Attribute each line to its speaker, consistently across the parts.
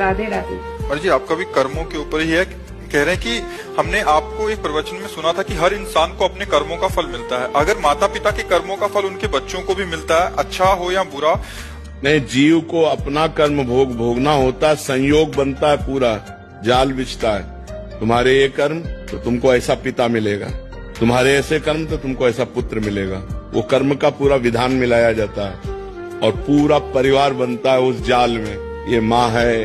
Speaker 1: राधे राधे।
Speaker 2: और जी आपका भी कर्मों के ऊपर ही है, कह रहे हैं कि हमने आपको एक प्रवचन में सुना था कि हर इंसान को अपने कर्मों का फल मिलता है। अगर माता पिता के कर्मों का फल उनके बच्चों को भी मिलता है, अच्छा हो या बुरा,
Speaker 3: नहीं, जीव को अपना कर्म भोगना होता है, संयोग बनता है, पूरा जाल बिछता है। तुम्हारे ये कर्म तो तुमको ऐसा पिता मिलेगा, तुम्हारे ऐसे कर्म तो तुमको ऐसा पुत्र मिलेगा। वो कर्म का पूरा विधान मिलाया जाता है और पूरा परिवार बनता है उस जाल में। ये माँ है,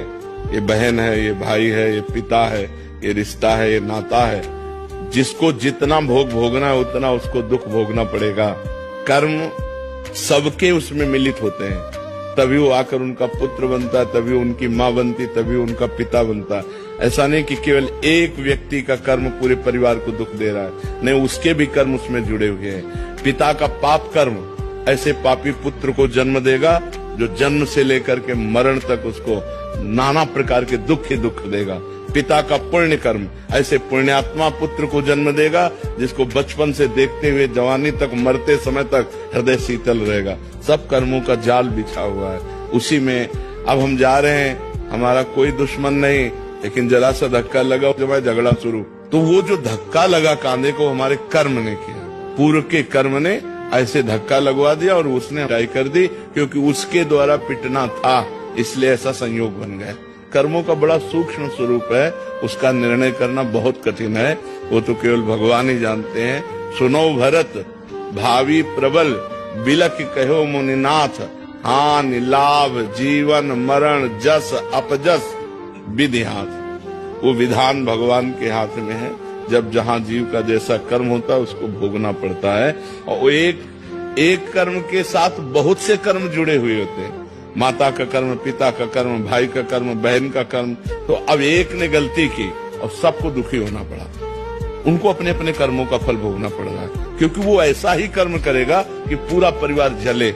Speaker 3: ये बहन है, ये भाई है, ये पिता है, ये रिश्ता है, ये नाता है। जिसको जितना भोग भोगना है उतना उसको दुख भोगना पड़ेगा। कर्म सबके उसमें मिलित होते हैं, तभी वो आकर उनका पुत्र बनता है, तभी उनकी माँ बनती, तभी उनका पिता बनता है। ऐसा नहीं कि केवल एक व्यक्ति का कर्म पूरे परिवार को दुख दे रहा है, नहीं, उसके भी कर्म उसमें जुड़े हुए हैं। पिता का पाप कर्म ऐसे पापी पुत्र को जन्म देगा जो जन्म से लेकर के मरण तक उसको नाना प्रकार के दुख ही दुख देगा। पिता का पुण्य कर्म ऐसे पुण्यात्मा पुत्र को जन्म देगा जिसको बचपन से देखते हुए जवानी तक, मरते समय तक हृदय शीतल रहेगा। सब कर्मों का जाल बिछा हुआ है उसी में। अब हम जा रहे हैं, हमारा कोई दुश्मन नहीं, लेकिन जरा सा धक्का लगा जब झगड़ा शुरू, तो वो जो धक्का लगा कांधे को हमारे कर्म ने किया, पूर्व के कर्म ने ऐसे धक्का लगवा दिया और उसने हटाई कर दी, क्योंकि उसके द्वारा पिटना था, इसलिए ऐसा संयोग बन गया। कर्मों का बड़ा सूक्ष्म स्वरूप है, उसका निर्णय करना बहुत कठिन है, वो तो केवल भगवान ही जानते हैं। सुनो भरत भावी प्रबल, बिलक कहो मुनिनाथ, हानि लाभ जीवन मरण जस अपजस विधि हाथ। वो विधान भगवान के हाथ में है। जब जहाँ जीव का जैसा कर्म होता है उसको भोगना पड़ता है, और एक कर्म के साथ बहुत से कर्म जुड़े हुए होते हैं। माता का कर्म, पिता का कर्म, भाई का कर्म, बहन का कर्म। तो अब एक ने गलती की और सबको दुखी होना पड़ा, उनको अपने अपने कर्मों का फल भोगना पड़ रहा है, क्योंकि वो ऐसा ही कर्म करेगा कि पूरा परिवार जले।